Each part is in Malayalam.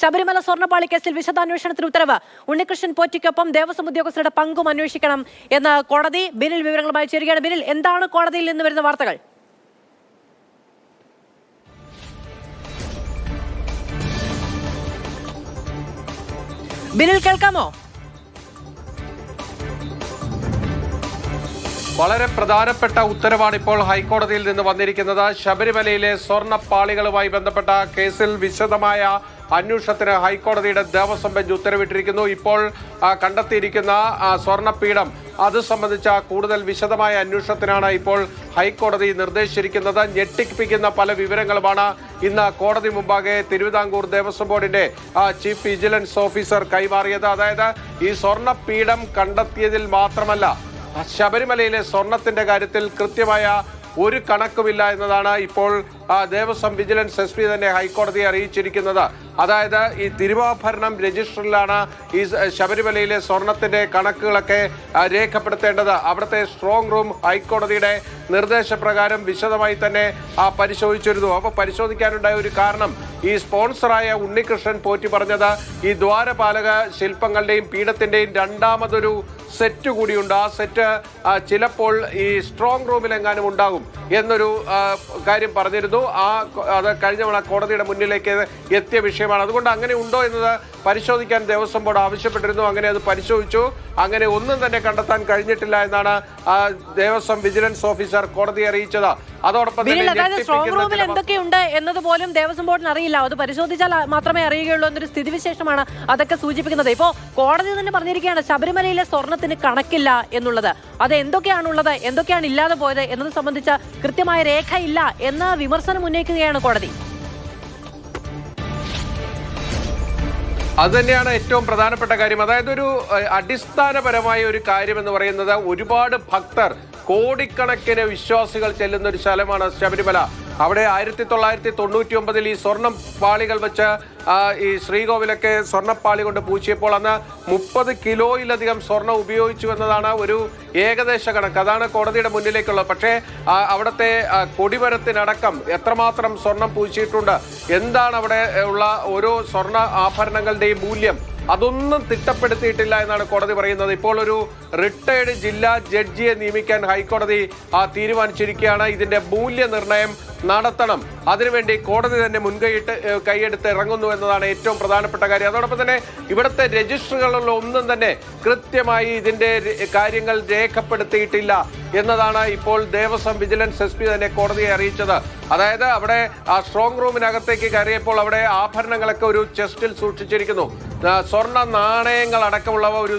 ശബരിമല സ്വർണ്ണപ്പാളി കേസിൽ വിശദാന്വേഷണത്തിന് ഉത്തരവ്. ഉണ്ണികൃഷ്ണൻ പോറ്റിക്കൊപ്പം ദേവസ്വം ഉദ്യോഗസ്ഥരുടെ പങ്കും അന്വേഷിക്കണം എന്ന് കോടതി. ബിനിൽ വിവരങ്ങളുമായി ചേരുകയാണ്. ബിനിൽ, എന്താണ് കോടതിയിൽ നിന്ന് വരുന്ന വാർത്തകൾ? ബിനിൽ, കേൾക്കാമോ? വളരെ പ്രധാനപ്പെട്ട ഉത്തരവാണ് ഇപ്പോൾ ഹൈക്കോടതിയിൽ നിന്ന് വന്നിരിക്കുന്നത്. ശബരിമലയിലെ സ്വർണ്ണപ്പാളികളുമായി ബന്ധപ്പെട്ട കേസിൽ വിശദമായ അന്വേഷണത്തിന് ഹൈക്കോടതിയുടെ ദേവസ്വം ബെഞ്ച് ഉത്തരവിട്ടിരിക്കുന്നു. ഇപ്പോൾ കണ്ടെത്തിയിരിക്കുന്ന സ്വർണ്ണപ്പീഠം അത് സംബന്ധിച്ച കൂടുതൽ വിശദമായ അന്വേഷണത്തിനാണ് ഇപ്പോൾ ഹൈക്കോടതി നിർദ്ദേശിച്ചിരിക്കുന്നത്. ഞെട്ടിപ്പിക്കുന്ന പല വിവരങ്ങളുമാണ് ഇന്ന് കോടതി മുമ്പാകെ തിരുവിതാംകൂർ ദേവസ്വം ബോർഡിന്റെ ചീഫ് വിജിലൻസ് ഓഫീസർ കൈമാറിയത്. അതായത് ഈ സ്വർണ്ണപ്പീഠം കണ്ടെത്തിയതിൽ മാത്രമല്ല, ശബരിമലയിലെ സ്വർണത്തിന്റെ കാര്യത്തിൽ കൃത്യമായ ഒരു കണക്കുമില്ല എന്നതാണ് ഇപ്പോൾ ദേവസ്വം വിജിലൻസ് SP തന്നെ ഹൈക്കോടതിയെ അറിയിച്ചിരിക്കുന്നത്. അതായത് ഈ തിരുവാഭരണം രജിസ്റ്ററിലാണ് ഈ ശബരിമലയിലെ സ്വർണത്തിന്റെ കണക്കുകളൊക്കെ രേഖപ്പെടുത്തേണ്ടത്. അവിടുത്തെ സ്ട്രോങ് റൂം ഹൈക്കോടതിയുടെ നിർദ്ദേശപ്രകാരം വിശദമായി തന്നെ പരിശോധിച്ചിരുന്നു. അപ്പോൾ പരിശോധിക്കാനുണ്ടായ ഒരു കാരണം ഈ സ്പോൺസറായ ഉണ്ണികൃഷ്ണൻ പോറ്റി പറഞ്ഞത് ഈ ദ്വാരപാലക ശില്പങ്ങളുടെയും പീഠത്തിന്റെയും രണ്ടാമതൊരു സെറ്റ് കൂടിയുണ്ട്. ആ സെറ്റ് ചിലപ്പോൾ ഈ സ്ട്രോങ് റൂമിലെങ്ങാനും ഉണ്ടാകും എന്നൊരു കാര്യം പറഞ്ഞിരുന്നു. അത് കഴിഞ്ഞ തവണ കോടതിയുടെ മുന്നിലേക്ക് എത്തിയ വിഷയമാണ്. അതുകൊണ്ട് അങ്ങനെ ഉണ്ടോ എന്നത് പരിശോധിക്കാൻ ദേവസ്വം ബോർഡ് ആവശ്യപ്പെട്ടിരുന്നു. അങ്ങനെ അത് പരിശോധിച്ചു. അങ്ങനെ ഒന്നും തന്നെ കണ്ടെത്താൻ കഴിഞ്ഞിട്ടില്ല എന്നാണ് ദേവസ്വം വിജിലൻസ് ഓഫീസർ കോടതിയെ അറിയിച്ചത്. അതോടൊപ്പം സ്ട്രോങ് റൂമിൽ എന്തൊക്കെയുണ്ട് എന്നതുപോലും ദേവസ്വം ബോർഡിന് അറിയില്ല. അത് പരിശോധിച്ചാൽ മാത്രമേ അറിയുകയുള്ളൂ എന്നൊരു സ്ഥിതിവിശേഷമാണ് അതൊക്കെ സൂചിപ്പിക്കുന്നത്. ഇപ്പോൾ കോടതി തന്നെ പറഞ്ഞിരിക്കുകയാണ് ശബരിമലയിലെ സ്വർണത്തിന് കണക്കില്ല എന്നുള്ളത്. അത് എന്തൊക്കെയാണുള്ളത്, എന്തൊക്കെയാണ് ഇല്ലാതെ പോയത് എന്നത് സംബന്ധിച്ച കൃത്യമായ രേഖയില്ല എന്ന വിമർശനം ഉന്നയിക്കുകയാണ് കോടതി. അതുതന്നെയാണ് ഏറ്റവും പ്രധാനപ്പെട്ട കാര്യം. അതായത് ഒരു അടിസ്ഥാനപരമായ ഒരു കാര്യം എന്ന് പറയുന്നത്, ഒരുപാട് ഭക്തർ, കോടിക്കണക്കിന് വിശ്വാസികൾ ചെല്ലുന്ന ഒരു സ്ഥലമാണ് ശബരിമല. അവിടെ 1999 ഈ സ്വർണം പാളികൾ വെച്ച് ഈ ശ്രീകോവിലൊക്കെ സ്വർണ്ണപ്പാളി കൊണ്ട് പൂശിയപ്പോൾ അന്ന് 30 കിലോയിലധികം സ്വർണം ഉപയോഗിച്ചു എന്നതാണ് ഒരു ഏകദേശ കണക്ക്. അതാണ് കോടതിയുടെ മുന്നിലേക്കുള്ളത്. പക്ഷേ അവിടുത്തെ കൊടിമരത്തിനടക്കം എത്രമാത്രം സ്വർണം പൂശിയിട്ടുണ്ട്, എന്താണ് അവിടെ ഉള്ള ഓരോ സ്വർണ്ണ ആഭരണങ്ങളുടെയും മൂല്യം, അതൊന്നും തിട്ടപ്പെടുത്തിയിട്ടില്ല എന്നാണ് കോടതി പറയുന്നത്. ഇപ്പോൾ ഒരു റിട്ടയർഡ് ജില്ലാ ജഡ്ജിയെ നിയമിക്കാൻ ഹൈക്കോടതി തീരുമാനിച്ചിരിക്കുകയാണ്. ഇതിന്റെ മൂല്യനിർണ്ണയം നടത്തണം. അതിനുവേണ്ടി കോടതി തന്നെ കൈയെടുത്ത് ഇറങ്ങുന്നു എന്നതാണ് ഏറ്റവും പ്രധാനപ്പെട്ട കാര്യം. അതോടൊപ്പം തന്നെ ഇവിടുത്തെ രജിസ്റ്ററുകളിലുള്ള ഒന്നും തന്നെ കൃത്യമായി ഇതിന്റെ കാര്യങ്ങൾ രേഖപ്പെടുത്തിയിട്ടില്ല എന്നതാണ് ഇപ്പോൾ ദേവസ്വം വിജിലൻസ് SP തന്നെ കോടതിയെ അറിയിച്ചത്. അതായത് അവിടെ ആ സ്ട്രോങ് റൂമിനകത്തേക്ക് കയറിയപ്പോൾ അവിടെ ആഭരണങ്ങളൊക്കെ ഒരു ചെസ്റ്റിൽ സൂക്ഷിച്ചിരിക്കുന്നു. സ്വർണ്ണ നാണയങ്ങൾ അടക്കമുള്ളവ ഒരു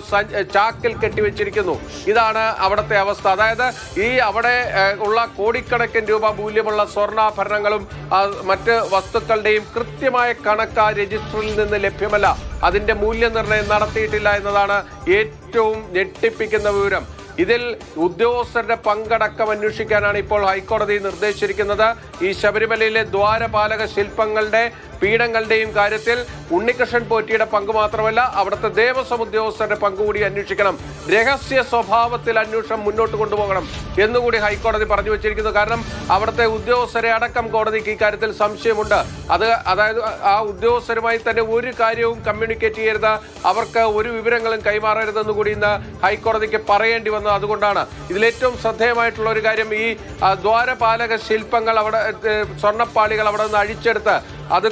ചാക്കിൽ കെട്ടിവെച്ചിരിക്കുന്നു. ഇതാണ് അവിടുത്തെ അവസ്ഥ. അതായത് ഈ അവിടെ ഉള്ള കോടിക്കണക്കിന് രൂപ മൂല്യമുള്ള സ്വർണ്ണാഭരണങ്ങളും മറ്റ് വസ്തുക്കളുടെയും കൃത്യമായ കണക്ക് ആ രജിസ്റ്ററിൽ നിന്ന് ലഭ്യമല്ല. അതിന്റെ മൂല്യനിർണ്ണയം നടത്തിയിട്ടില്ല എന്നതാണ് ഏറ്റവും ഞെട്ടിപ്പിക്കുന്ന വിവരം. ഇതിൽ ഉദ്യോഗസ്ഥരുടെ പങ്കടക്കം അന്വേഷിക്കാനാണ് ഇപ്പോൾ ഹൈക്കോടതി നിർദ്ദേശിച്ചിരിക്കുന്നത്. ഈ ശബരിമലയിലെ ദ്വാരപാലക ശില്പങ്ങളുടെ പീഠങ്ങളുടെയും കാര്യത്തിൽ ഉണ്ണികൃഷ്ണൻ പോറ്റിയുടെ പങ്ക് മാത്രമല്ല, അവിടുത്തെ ദേവസ്വം ഉദ്യോഗസ്ഥരുടെ പങ്ക് കൂടി അന്വേഷിക്കണം. രഹസ്യ സ്വഭാവത്തിൽ അന്വേഷണം മുന്നോട്ട് കൊണ്ടുപോകണം എന്നുകൂടി ഹൈക്കോടതി പറഞ്ഞു വെച്ചിരിക്കുന്നു. കാരണം അവിടുത്തെ ഉദ്യോഗസ്ഥരെ അടക്കം കോടതിക്ക് ഇക്കാര്യത്തിൽ സംശയമുണ്ട്. അതായത് ആ ഉദ്യോഗസ്ഥരുമായി തന്നെ ഒരു കാര്യവും കമ്മ്യൂണിക്കേറ്റ് ചെയ്യരുത്, അവർക്ക് ഒരു വിവരങ്ങളും കൈമാറരുതെന്ന് കൂടി ഇന്ന് ഹൈക്കോടതിക്ക് പറയേണ്ടി വന്നത് അതുകൊണ്ടാണ്. ഇതിലേറ്റവും ശ്രദ്ധേയമായിട്ടുള്ള ഒരു കാര്യം, ഈ ദ്വാരപാലക ശില്പങ്ങൾ അവിടെ സ്വർണ്ണപ്പാളികൾ അവിടെ നിന്ന് അഴിച്ചെടുത്ത് അത്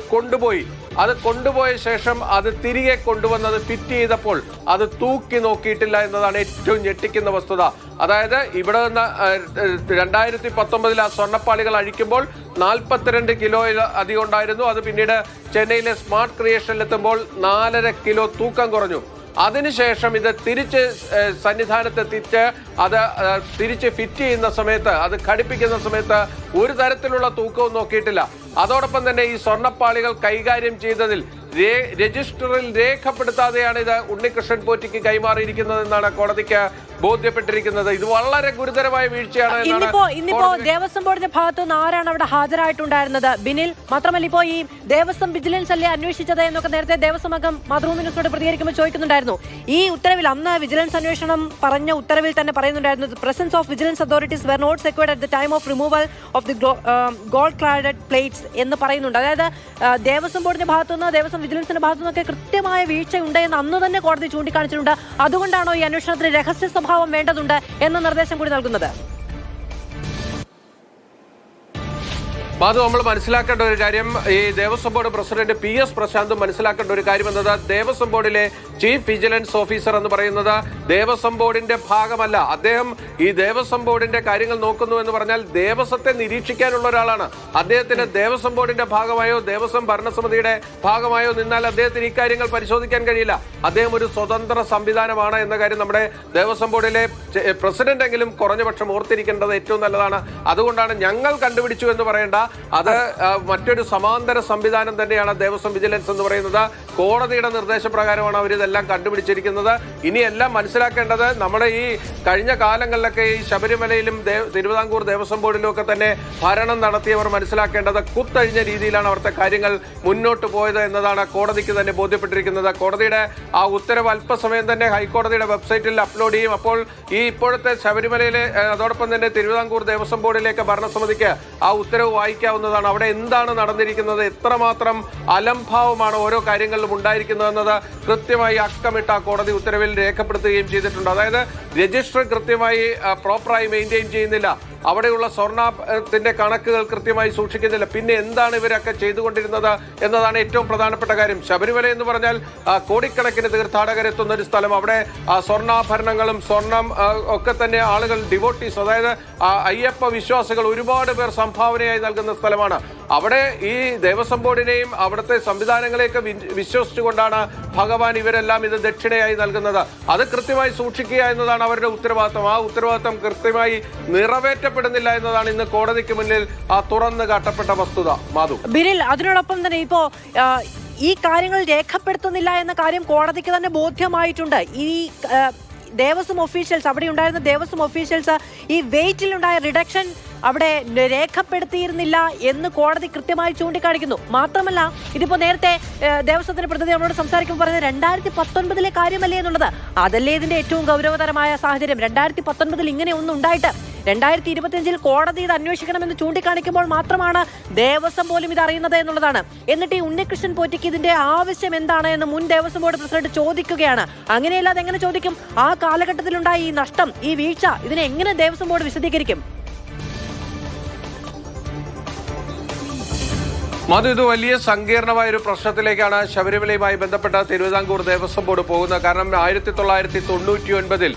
കൊണ്ടുപോയ ശേഷം അത് തിരികെ കൊണ്ടുവന്നത് ഫിറ്റ് ചെയ്തപ്പോൾ അത് തൂക്കി നോക്കിയിട്ടില്ല എന്നതാണ് ഏറ്റവും ഞെട്ടിക്കുന്ന വസ്തുത. അതായത് ഇവിടെ നിന്ന് 2019 ആ സ്വർണ്ണപ്പാളികൾ അഴിക്കുമ്പോൾ 42 കിലോയിൽ അധികം ഉണ്ടായിരുന്നു. അത് പിന്നീട് ചെന്നൈയിലെ സ്മാർട്ട് ക്രിയേഷനിലെത്തുമ്പോൾ 4.5 കിലോ തൂക്കം കുറഞ്ഞു. അതിനുശേഷം ഇത് തിരിച്ച് സന്നിധാനത്തെത്തിച്ച് അത് തിരിച്ച് ഫിറ്റ് ചെയ്യുന്ന സമയത്ത്, അത് ഘടിപ്പിക്കുന്ന സമയത്ത് ഒരു തരത്തിലുള്ള തൂക്കവും നോക്കിയിട്ടില്ല. അതോടൊപ്പം തന്നെ ഈ സ്വർണ്ണപ്പാളികൾ കൈകാര്യം ചെയ്തതിൽ രജിസ്റ്ററിൽ രേഖപ്പെടുത്താതെയാണ് ഇത് ഉണ്ണികൃഷ്ണൻ പോറ്റിക്ക് കൈമാറിയിരിക്കുന്നതെന്നാണ് കോടതിക്ക് ബോധ്യപ്പെട്ടിരിക്കുന്നത്. ഇത് വളരെ ഗുരുതരമായ വീഴ്ചയാണ്. ഇന്നിപ്പോ ദേവസ്വം ബോർഡിന്റെ ഭാഗത്തുനിന്ന് ആരാണ് അവിടെ ഹാജരായിട്ടുണ്ടായിരുന്നത്? ബിനിൽ, മാത്രമല്ല ഇപ്പോൾ ഈ ദേവസ്വം വിജിലൻസ് അല്ലേ അന്വേഷിച്ചത് എന്നൊക്കെ നേരത്തെ ദേവസ്വം അംഗം മാതൃഭൂമി ന്യൂസിനോട് പ്രതികരിക്കുമ്പോൾ ചോദിക്കുന്നുണ്ടായിരുന്നു. ഈ ഉത്തരവിൽ, അന്ന് വിജിലൻസ് അന്വേഷണം പറഞ്ഞ ഉത്തരവിൽ തന്നെ പറയുന്നുണ്ടായിരുന്നു, presence of vigilance authorities were not secured at the time of removal of the gold cladded plates എന്ന് പറയുന്നുണ്ട്. അതായത് ദേവസ്വം ബോർഡിന്റെ ഭാഗത്തുനിന്ന് ദേവസ്വം വിജിലൻസിന്റെ ഭാഗത്തു നിന്നൊക്കെ കൃത്യമായ വീഴ്ചയുണ്ട് എന്ന് അന്ന് തന്നെ കോടതി ചൂണ്ടിക്കാണിച്ചിട്ടുണ്ട്. അതുകൊണ്ടാണോ ഈ അന്വേഷണത്തിന് രഹസ്യ സ്വഭാവം വേണ്ടതുണ്ട് എന്ന നിർദ്ദേശം കൂടി നൽകുന്നത്? അത് നമ്മൾ മനസ്സിലാക്കേണ്ട ഒരു കാര്യം, ഈ Devaswom board president PS Prashanth മനസ്സിലാക്കേണ്ട ഒരു കാര്യം എന്നത്, ദേവസ്വം ബോർഡിലെ ചീഫ് വിജിലൻസ് ഓഫീസർ എന്ന് പറയുന്നത് ദേവസ്വം ബോർഡിന്റെ ഭാഗമല്ല. അദ്ദേഹം ഈ ദേവസ്വം ബോർഡിന്റെ കാര്യങ്ങൾ നോക്കുന്നു എന്ന് പറഞ്ഞാൽ ദേവസ്വത്തെ നിരീക്ഷിക്കാനുള്ള ഒരാളാണ്. അദ്ദേഹത്തിന് ദേവസ്വം ബോർഡിന്റെ ഭാഗമായോ ദേവസ്വം ഭരണസമിതിയുടെ ഭാഗമായോ നിന്നാൽ അദ്ദേഹത്തിന് ഈ കാര്യങ്ങൾ പരിശോധിക്കാൻ കഴിയില്ല. അദ്ദേഹം ഒരു സ്വതന്ത്ര സംവിധാനമാണ് എന്ന കാര്യം നമ്മുടെ ദേവസ്വം ബോർഡിലെ പ്രസിഡന്റ് എങ്കിലും കുറഞ്ഞപക്ഷം ഓർത്തിരിക്കേണ്ടത് ഏറ്റവും നല്ലതാണ്. അതുകൊണ്ടാണ് ഞങ്ങൾ കണ്ടുപിടിച്ചു എന്ന് പറയേണ്ട, അത് മറ്റൊരു സമാന്തര സംവിധാനം തന്നെയാണ് ദേവസ്വം വിജിലൻസ് എന്ന് പറയുന്നത്. കോടതിയുടെ നിർദ്ദേശപ്രകാരമാണ് അവരിതെല്ലാം കണ്ടുപിടിച്ചിരിക്കുന്നത്. ഇനിയെല്ലാം മനസ്സിലാക്കേണ്ടത്, നമ്മുടെ ഈ കഴിഞ്ഞ കാലങ്ങളിലൊക്കെ ഈ ശബരിമലയിലും തിരുവിതാംകൂർ ദേവസ്വം ബോർഡിലും ഒക്കെ തന്നെ ഭരണം നടത്തിയവർ മനസ്സിലാക്കേണ്ടത് കുത്തഴിഞ്ഞ രീതിയിലാണ് അവിടുത്തെ കാര്യങ്ങൾ മുന്നോട്ട് പോയത് എന്നതാണ് കോടതിക്ക് തന്നെ ബോധ്യപ്പെട്ടിരിക്കുന്നത്. കോടതിയുടെ ആ ഉത്തരവ് അല്പസമയം തന്നെ ഹൈക്കോടതിയുടെ വെബ്സൈറ്റിൽ അപ്ലോഡ് ചെയ്യും. അപ്പോൾ ഈ ഇപ്പോഴത്തെ ശബരിമലയിലെ അതോടൊപ്പം തന്നെ തിരുവിതാംകൂർ ദേവസ്വം ബോർഡിലേക്ക് ഭരണസമിതിക്ക് ആ ഉത്തരവ് വായിക്കാവുന്നതാണ്. അവിടെ എന്താണ് നടന്നിരിക്കുന്നത്, എത്രമാത്രം അലംഭാവമാണ് ഓരോ കാര്യങ്ങളിലും ഉണ്ടായിരിക്കുന്നത് എന്നത് കൃത്യമായി അക്കമിട്ട കോടതി ഉത്തരവിൽ രേഖപ്പെടുത്തുകയും ചെയ്തിട്ടുണ്ട്. അതായത് രജിസ്റ്റർ കൃത്യമായി പ്രോപ്പറായി മെയിൻറ്റെയിൻ ചെയ്യുന്നില്ല, അവിടെയുള്ള സ്വർണ്ണത്തിന്റെ കണക്കുകൾ കൃത്യമായി സൂക്ഷിക്കുന്നില്ല. പിന്നെ എന്താണ് ഇവരൊക്കെ ചെയ്തുകൊണ്ടിരുന്നത് എന്നതാണ് ഏറ്റവും പ്രധാനപ്പെട്ട കാര്യം. ശബരിമല എന്ന് പറഞ്ഞാൽ കോടിക്കണക്കിന് തീർത്ഥാടകരെത്തുന്ന ഒരു സ്ഥലം. അവിടെ സ്വർണ്ണാഭരണങ്ങളും സ്വർണം ഒക്കെ തന്നെ ആളുകൾ ഡിവോട്ടീസ്, അതായത് അയ്യപ്പ വിശ്വാസികൾ ഒരുപാട് പേർ സംഭാവനയായി നൽകുന്ന സ്ഥലമാണ്. അവിടെ ഈ ദേവസ്വം ബോർഡിനെയും അവിടുത്തെ സംവിധാനങ്ങളെയൊക്കെ വിശ്വസിച്ചുകൊണ്ടാണ് ഭഗവാൻ ഇവരെല്ലാം ഇത് ദക്ഷിണയായി നൽകുന്നത്. അത് കൃത്യമായി സൂക്ഷിക്കുക എന്നതാണ് അവരുടെ ഉത്തരവാദിത്വം. ആ ഉത്തരവാദിത്വം കൃത്യമായി നിറവേറ്റപ്പെടുന്നില്ല എന്നതാണ് ഇന്ന് കോടതിക്ക് മുന്നിൽ തുറന്നു കാട്ടപ്പെട്ട വസ്തുത. മാധു, ബിനിൽ, അതിനോടൊപ്പം തന്നെ ഇപ്പോ ഈ കാര്യങ്ങൾ രേഖപ്പെടുത്തുന്നില്ല എന്ന കാര്യം കോടതിക്ക് തന്നെ ബോധ്യമായിട്ടുണ്ട്. ഈ ദേവസ്വം ഒഫീഷ്യൽസ്, അവിടെ ഉണ്ടായിരുന്ന ദേവസ്വം ഒഫീഷ്യൽസ് ഈ വെയിറ്റിലുണ്ടായ റിഡക്ഷൻ അവിടെ രേഖപ്പെടുത്തിയിരുന്നില്ല എന്ന് കോടതി കൃത്യമായി ചൂണ്ടിക്കാണിക്കുന്നു. മാത്രമല്ല, ഇതിപ്പോ നേരത്തെ ദേവസ്വത്തിന്റെ പ്രതിനിധി നമ്മളോട് സംസാരിക്കുമ്പോൾ പറയുന്നത് 2019 കാര്യമല്ലേ എന്നുള്ളത്. അതല്ലേ ഇതിന്റെ ഏറ്റവും ഗൗരവതരമായ സാഹചര്യം. 2019 ഇങ്ങനെ ഒന്നും ഉണ്ടായിട്ട് 2025 കോടതി ഇത് അന്വേഷിക്കണമെന്ന് ചൂണ്ടിക്കാണിക്കുമ്പോൾ മാത്രമാണ് ദേവസ്വം പോലും ഇത് അറിയുന്നത് എന്നുള്ളതാണ്. എന്നിട്ട് ഈ ഉണ്ണികൃഷ്ണൻ പോറ്റിക്ക് ഇതിന്റെ ആവശ്യം എന്താണ് എന്ന് മുൻ ദേവസ്വം ബോർഡ് പ്രസിഡന്റ് ചോദിക്കുകയാണ്. അങ്ങനെയല്ലാതെ എങ്ങനെ ചോദിക്കും? ആ കാലഘട്ടത്തിലുണ്ടായ ഈ നഷ്ടം, ഈ വീഴ്ച, ഇതിനെ എങ്ങനെ ദേവസ്വം ബോർഡ് വിശദീകരിക്കും? മധു, ഇത് വലിയ സങ്കീർണമായ ഒരു പ്രശ്നത്തിലേക്കാണ് ശബരിമലയുമായി ബന്ധപ്പെട്ട തിരുവിതാംകൂർ ദേവസ്വം ബോർഡ് പോകുന്നത്. കാരണം 1999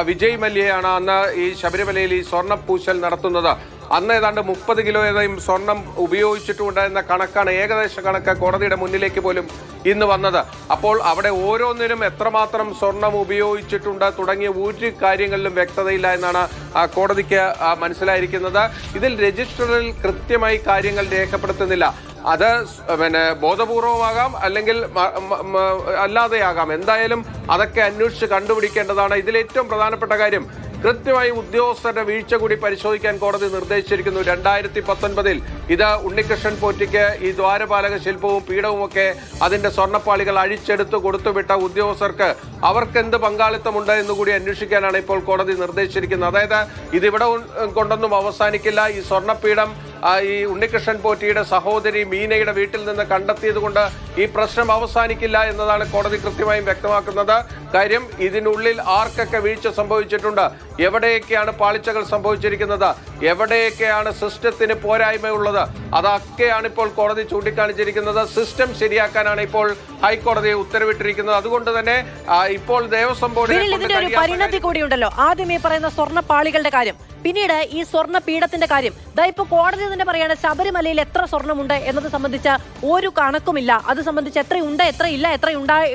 വിജയ് മല്യയാണ് അന്ന് ഈ ശബരിമലയിൽ ഈ സ്വർണ്ണപ്പൂശൽ നടത്തുന്നത്. അന്ന് ഏതാണ്ട് 30 കിലോയും സ്വർണം ഉപയോഗിച്ചിട്ടുണ്ടായിരുന്ന കണക്കാണ്, ഏകദേശ കണക്ക് കോടതിയുടെ മുന്നിലേക്ക് പോലും ഇന്ന് വന്നത്. അപ്പോൾ അവിടെ ഓരോന്നിനും എത്രമാത്രം സ്വർണം ഉപയോഗിച്ചിട്ടുണ്ട് തുടങ്ങിയ ഒരു കാര്യങ്ങളിലും വ്യക്തതയില്ല എന്നാണ് കോടതിക്ക് മനസ്സിലായിരിക്കുന്നത്. ഇതിൽ രജിസ്റ്ററിൽ കൃത്യമായി കാര്യങ്ങൾ രേഖപ്പെടുത്തുന്നില്ല. അത് ബോധപൂർവമാകാം, അല്ലെങ്കിൽ അല്ലാതെയാകാം. എന്തായാലും അതൊക്കെ അന്വേഷിച്ച് കണ്ടുപിടിക്കേണ്ടതാണ്. ഇതിലേറ്റവും പ്രധാനപ്പെട്ട കാര്യം, കൃത്യമായി ഉദ്യോഗസ്ഥരുടെ വീഴ്ച കൂടി പരിശോധിക്കാൻ കോടതി നിർദ്ദേശിച്ചിരിക്കുന്നു. 2019 ഇത് ഉണ്ണികൃഷ്ണൻ പോറ്റിക്ക് ഈ ദ്വാരപാലക ശില്പവും പീഠവും ഒക്കെ അതിന്റെ സ്വർണ്ണപ്പാളികൾ അഴിച്ചെടുത്ത് കൊടുത്തുവിട്ട ഉദ്യോഗസ്ഥർക്ക് അവർക്ക് എന്ത് പങ്കാളിത്തമുണ്ട് എന്നുകൂടി അന്വേഷിക്കാനാണ് ഇപ്പോൾ കോടതി നിർദ്ദേശിച്ചിരിക്കുന്നത്. അതായത് ഇതിവിടെ കൊണ്ടൊന്നും അവസാനിക്കില്ല. ഈ സ്വർണ്ണപീഠം ഈ ഉണ്ണികൃഷ്ണൻ പോറ്റിയുടെ സഹോദരി മീനയുടെ വീട്ടിൽ നിന്ന് കണ്ടെത്തിയത് കൊണ്ട് ഈ പ്രശ്നം അവസാനിക്കില്ല എന്നതാണ് കോടതി കൃത്യമായും വ്യക്തമാക്കുന്നത്. കാര്യം, ഇതിനുള്ളിൽ ആർക്കൊക്കെ വീഴ്ച സംഭവിച്ചിട്ടുണ്ട്, എവിടെയൊക്കെയാണ് പാളിച്ചകൾ സംഭവിച്ചിരിക്കുന്നത്, എവിടെയൊക്കെയാണ് സിസ്റ്റത്തിന് പോരായ്മയുള്ളത്, അതൊക്കെയാണ് ഇപ്പോൾ കോടതി ചൂണ്ടിക്കാണിച്ചിരിക്കുന്നത്. സിസ്റ്റം ശരിയാക്കാനാണ് ഇപ്പോൾ ഹൈക്കോടതി ഉത്തരവിട്ടിരിക്കുന്നത്. അതുകൊണ്ട് തന്നെ ഇപ്പോൾ ദേവസ്വം ബോർഡിന്റെ ഒരു പരിണതി കൂടിയുണ്ടല്ലോ. ആദ്യം ഈ പറയുന്ന സ്വർണ്ണപ്പാളികളുടെ കാര്യം, പിന്നീട് ഈ സ്വർണ്ണ പീഠത്തിന്റെ കാര്യം. ഇപ്പൊ കോടതി തന്നെ പറയാണ് ശബരിമലയിൽ എത്ര സ്വർണ്ണമുണ്ട് എന്നത് സംബന്ധിച്ച ഒരു കണക്കുമില്ല. അത് സംബന്ധിച്ച് എത്രയുണ്ട്, എത്രയില്ല, എത്ര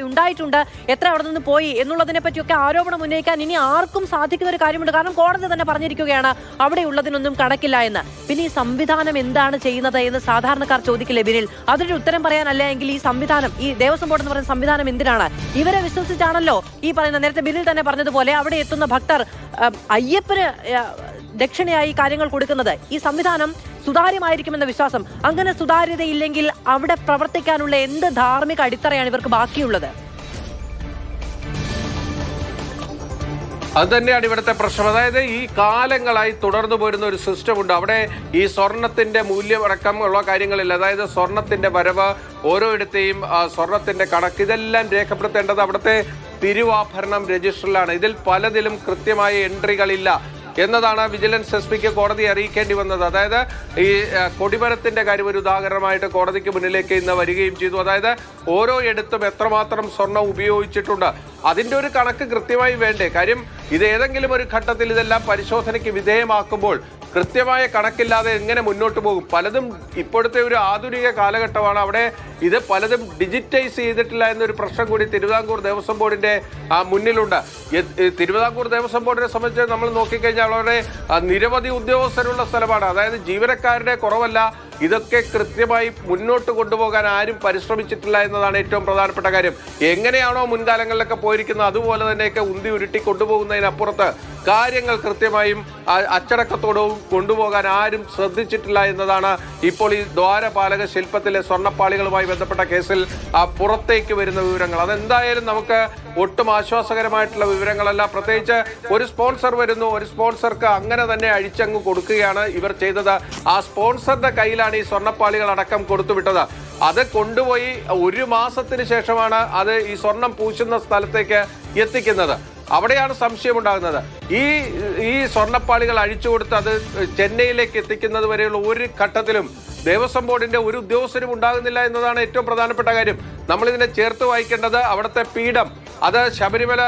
ഉണ്ടായിട്ടുണ്ട്, എത്ര അവിടെ നിന്ന് പോയി എന്നുള്ളതിനെ പറ്റിയൊക്കെ ആരോപണം ഉന്നയിക്കാൻ ഇനി ആർക്കും സാധിക്കുന്ന ഒരു കാര്യമുണ്ട്. കാരണം കോടതി തന്നെ പറഞ്ഞിരിക്കുകയാണ് അവിടെ ഉള്ളതിനൊന്നും കണക്കില്ല എന്ന്. പിന്നെ ഈ സംവിധാനം എന്താണ് ചെയ്യുന്നത് എന്ന് സാധാരണക്കാർ ചോദിക്കില്ലേ ബിനിൽ? അതിനൊരു ഉത്തരം പറയാനല്ല എങ്കിൽ ഈ സംവിധാനം, ഈ ദേവസ്വം ബോർഡ് എന്ന് പറയുന്ന സംവിധാനം എന്തിനാണ്? ഇവരെ വിശ്വസിച്ചാണല്ലോ ഈ പറയുന്ന, നേരത്തെ ബിനിൽ തന്നെ പറഞ്ഞതുപോലെ, അവിടെ എത്തുന്ന ഭക്തർ അയ്യപ്പന് ദക്ഷിണയായി കാര്യങ്ങൾ കൊടുക്കുന്നത്. ഈ സംവിധാനം സുതാര്യമായിരിക്കുമെന്ന വിശ്വാസം. അങ്ങനെ സുതാര്യതയില്ലെങ്കിൽ അവിടെ പ്രവർത്തിക്കാനുള്ള എന്ത് ധാർമ്മിക അടിത്തറയാണ് ഇവർക്ക് ബാക്കിയുള്ളത്? അത് തന്നെയാണ് ഇവിടുത്തെ പ്രശ്നം. അതായത് ഈ കാലങ്ങളായി തുടർന്നു പോരുന്ന ഒരു സിസ്റ്റം ഉണ്ട്. അവിടെ ഈ സ്വർണത്തിന്റെ മൂല്യമടക്കമുള്ള കാര്യങ്ങളില്ല. അതായത് സ്വർണത്തിന്റെ വരവ്, ഓരോയിടത്തെയും സ്വർണത്തിന്റെ കണക്ക്, ഇതെല്ലാം രേഖപ്പെടുത്തേണ്ടത് അവിടുത്തെ തിരുവാഭരണം രജിസ്റ്ററിലാണ്. ഇതിൽ പലതിലും കൃത്യമായ എൻട്രികളില്ല എന്നതാണ് വിജിലൻസ് എസ് പിക്ക് കോടതിയെ അറിയിക്കേണ്ടി വന്നത്. അതായത് ഈ കൊടിമരത്തിന്റെ കാര്യം ഒരു ഉദാഹരണമായിട്ട് കോടതിക്ക് മുന്നിലേക്ക് ഇന്ന് വരികയും ചെയ്തു. അതായത് ഓരോ ഇടത്തും എത്രമാത്രം സ്വർണം ഉപയോഗിച്ചിട്ടുണ്ട് അതിന്റെ ഒരു കണക്ക് കൃത്യമായി വേണ്ടേ? കാര്യം ഇത് ഏതെങ്കിലും ഒരു ഘട്ടത്തിൽ ഇതെല്ലാം പരിശോധനയ്ക്ക് വിധേയമാക്കുമ്പോൾ കൃത്യമായ കണക്കില്ലാതെ എങ്ങനെ മുന്നോട്ട് പോകും? പലതും ഇപ്പോഴത്തെ ഒരു ആധുനിക കാലഘട്ടമാണ്. അവിടെ ഇത് പലതും ഡിജിറ്റൈസ് ചെയ്തിട്ടില്ല എന്നൊരു പ്രശ്നം കൂടി തിരുവിതാംകൂർ ദേവസ്വം ബോർഡിന്റെ മുന്നിലുണ്ട്. തിരുവിതാംകൂർ ദേവസ്വം ബോർഡിനെ സംബന്ധിച്ച് നമ്മൾ നോക്കിക്കഴിഞ്ഞാൽ അവിടെ നിരവധി ഉദ്യോഗസ്ഥരുള്ള സ്ഥലമാണ്. അതായത് ജീവനക്കാരുടെ കുറവല്ല, ഇതൊക്കെ കൃത്യമായി മുന്നോട്ട് കൊണ്ടുപോകാൻ ആരും പരിശ്രമിച്ചിട്ടില്ല എന്നതാണ് ഏറ്റവും പ്രധാനപ്പെട്ട കാര്യം. എങ്ങനെയാണോ മുൻകാലങ്ങളിലൊക്കെ പോയിരിക്കുന്നത് അതുപോലെ തന്നെയൊക്കെ ഉന്തി ഉരുട്ടി കൊണ്ടുപോകുന്നതിനപ്പുറത്ത് കാര്യങ്ങൾ കൃത്യമായും അച്ചടക്കത്തോടും കൊണ്ടുപോകാൻ ആരും ശ്രദ്ധിച്ചിട്ടില്ല എന്നതാണ് ഇപ്പോൾ ഈ ദ്വാരപാലക ശില്പത്തിലെ സ്വർണ്ണപ്പാളികളുമായി ബന്ധപ്പെട്ട കേസിൽ പുറത്തേക്ക് വരുന്ന വിവരങ്ങൾ. അതെന്തായാലും നമുക്ക് ഒട്ടും ആശ്വാസകരമായിട്ടുള്ള വിവരങ്ങളല്ല. പ്രത്യേകിച്ച് ഒരു സ്പോൺസർ വരുന്നു, ഒരു സ്പോൺസർക്ക് അങ്ങനെ തന്നെ അഴിച്ചങ്ങ് കൊടുക്കുകയാണ് ഇവർ ചെയ്തത്. ആ സ്പോൺസറുടെ കയ്യിലാണ് ഈ സ്വർണ്ണപ്പാളികൾ അടക്കം കൊടുത്തുവിട്ടത്. അത് കൊണ്ടുപോയി 1 മാസത്തിന് ശേഷമാണ് അത് ഈ സ്വർണം പൂശുന്ന സ്ഥലത്തേക്ക് എത്തിക്കുന്നത്. അവിടെയാണ് സംശയമുണ്ടാകുന്നത്. ഈ സ്വർണ്ണപ്പാളികൾ അഴിച്ചു കൊടുത്ത് അത് ചെന്നൈയിലേക്ക് എത്തിക്കുന്നത് വരെയുള്ള ഒരു ഘട്ടത്തിലും ദേവസ്വം ബോർഡിന്റെ ഒരു ഉദ്യോഗസ്ഥരും ഉണ്ടാകുന്നില്ല എന്നതാണ് ഏറ്റവും പ്രധാനപ്പെട്ട കാര്യം. നമ്മളിതിനെ ചേർത്ത് വായിക്കേണ്ടത് അവിടുത്തെ പീഠം, അത് ശബരിമല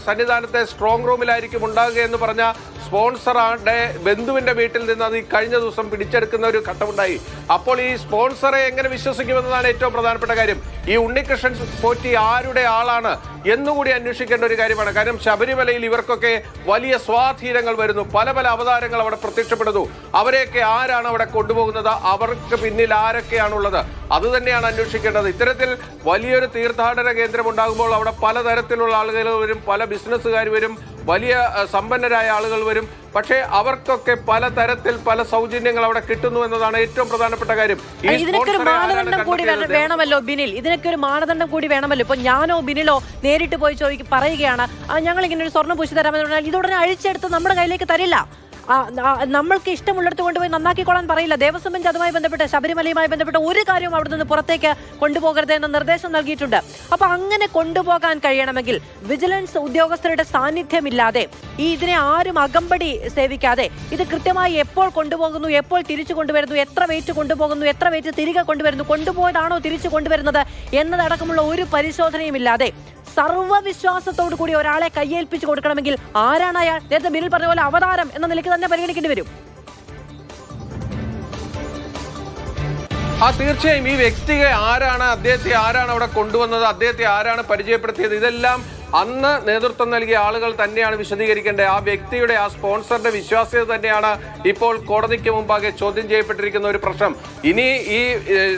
സന്നിധാനത്തെ സ്ട്രോങ് റൂമിലായിരിക്കും ഉണ്ടാകുക എന്ന് പറഞ്ഞ സ്പോൺസറുടെ ബന്ധുവിന്റെ വീട്ടിൽ നിന്ന് അത് ഈ കഴിഞ്ഞ ദിവസം പിടിച്ചെടുക്കുന്ന ഒരു ഘട്ടമുണ്ടായി. അപ്പോൾ ഈ സ്പോൺസറെ എങ്ങനെ വിശ്വസിക്കുമെന്നതാണ് ഏറ്റവും പ്രധാനപ്പെട്ട കാര്യം. ഈ ഉണ്ണികൃഷ്ണൻ പോറ്റി ആരുടെ ആളാണ് എന്നുകൂടി അന്വേഷിക്കേണ്ട ഒരു കാര്യമാണ്. കാരണം ശബരിമലയിൽ ഇവർക്കൊക്കെ വലിയ സ്വാധീനങ്ങൾ വരുന്നു, പല പല അവതാരങ്ങൾ അവിടെ പ്രത്യക്ഷപ്പെടുന്നു. അവരെയൊക്കെ ആരാണ് അവിടെ കൊണ്ടുപോകുന്നത്, അവർക്ക് പിന്നിൽ ആരൊക്കെയാണുള്ളത്, അത് തന്നെയാണ് അന്വേഷിക്കേണ്ടത്. ഇത്തരത്തിൽ വലിയൊരു തീർത്ഥാടന കേന്ദ്രം ഉണ്ടാകുമ്പോൾ അവിടെ പലതരത്തിലുള്ള ആളുകൾ വരും, പല ബിസിനസ്സുകാർ വരും, വലിയ സമ്പന്നരായ ആളുകൾ വരും. പക്ഷേ അവർക്കൊക്കെ പലതരത്തിൽ പല സൗജന്യങ്ങൾ അവിടെ കിട്ടുന്നു എന്നതാണ് ഏറ്റവും പ്രധാനപ്പെട്ട കാര്യം. ഇതിനൊക്കെ ഒരു മാനദണ്ഡം കൂടി വേണമല്ലോ ബിനിൽ, ഇതിനൊക്കെ ഒരു മാനദണ്ഡം കൂടി വേണമല്ലോ. ഇപ്പൊ ഞാനോ ബിനിലോ നേരിട്ട് പോയി പറയുകയാണ് ഞങ്ങൾ ഇങ്ങനെ ഒരു സ്വർണ്ണം പൂശി തരാമെന്ന് പറഞ്ഞാൽ ഇതുടനെ അഴിച്ചെടുത്ത് നമ്മുടെ കയ്യിലേക്ക് തരില്ല. നമ്മൾക്ക് ഇഷ്ടമുള്ളിടത്ത് കൊണ്ടുപോയി നന്നാക്കിക്കൊള്ളാൻ പറയില്ല. ദേവസ്വം ബെഞ്ച് അതുമായി ബന്ധപ്പെട്ട് ശബരിമലയുമായി ബന്ധപ്പെട്ട ഒരു കാര്യവും അവിടെ നിന്ന് പുറത്തേക്ക് കൊണ്ടുപോകരുത് എന്ന നിർദ്ദേശം നൽകിയിട്ടുണ്ട്. അപ്പൊ അങ്ങനെ കൊണ്ടുപോകാൻ കഴിയണമെങ്കിൽ വിജിലൻസ് ഉദ്യോഗസ്ഥരുടെ സാന്നിധ്യമില്ലാതെ ഇതിനെ ആരും അകമ്പടി സേവിക്കാതെ ഇത് കൃത്യമായി എപ്പോൾ കൊണ്ടുപോകുന്നു, എപ്പോൾ തിരിച്ചു കൊണ്ടുവരുന്നു, എത്ര വെയിറ്റ് കൊണ്ടുപോകുന്നു, എത്ര വെയിറ്റ് തിരികെ കൊണ്ടുവരുന്നു, കൊണ്ടുപോയതാണോ തിരിച്ചു കൊണ്ടുവരുന്നത് എന്നതടക്കമുള്ള ഒരു പരിശോധനയും ഇല്ലാതെ സർവ്വവിശ്വാസത്തോടു കൂടി ഒരാളെ കയ്യേൽപ്പിച്ചു കൊടുക്കണമെങ്കിൽ ആരാണ് അയാൾ? നേരത്തെ ബിനിൽ പറഞ്ഞ പോലെ അവതാരം എന്ന നിലയ്ക്ക് തന്നെ പരിഗണിക്കേണ്ടി വരും. തീർച്ചയായും ഈ വ്യക്തിയെ ആരാണ്, അദ്ദേഹത്തെ ആരാണ് അവിടെ കൊണ്ടുവന്നത്, അദ്ദേഹത്തെ ആരാണ് പരിചയപ്പെടുത്തിയത്, ഇതെല്ലാം അന്ന് നേതൃത്വം നൽകിയ ആളുകൾ തന്നെയാണ് വിശദീകരിക്കേണ്ടത്. ആ വ്യക്തിയുടെ, ആ സ്പോൺസറുടെ വിശ്വാസ്യത തന്നെയാണ് ഇപ്പോൾ കോടതിക്ക് മുമ്പാകെ ചോദ്യം ചെയ്യപ്പെട്ടിരിക്കുന്ന ഒരു പ്രശ്നം. ഇനി ഈ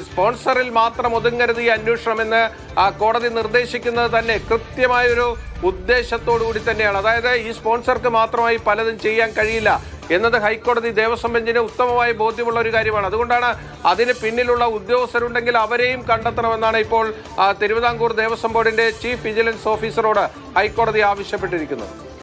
സ്പോൺസറിൽ മാത്രം ഒതുങ്ങരുത് ഈ അന്വേഷണം എന്ന് കോടതി നിർദ്ദേശിക്കുന്നത് തന്നെ കൃത്യമായൊരു ഉദ്ദേശത്തോടു കൂടി തന്നെയാണ്. അതായത് ഈ സ്പോൺസർക്ക് മാത്രമായി പലതും ചെയ്യാൻ കഴിയില്ല എന്നത് ഹൈക്കോടതി ദേവസ്വം ബെഞ്ചിന് ഉത്തമമായി ബോധ്യമുള്ള ഒരു കാര്യമാണ്. അതുകൊണ്ടാണ് അതിന് പിന്നിലുള്ള ഉദ്യോഗസ്ഥരുണ്ടെങ്കിൽ അവരെയും കണ്ടെത്തണമെന്നാണ് ഇപ്പോൾ തിരുവിതാംകൂർ ദേവസ്വം ബോർഡിന്റെ ചീഫ് വിജിലൻസ് ഓഫീസറോട് ഹൈക്കോടതി ആവശ്യപ്പെട്ടിരിക്കുന്നത്.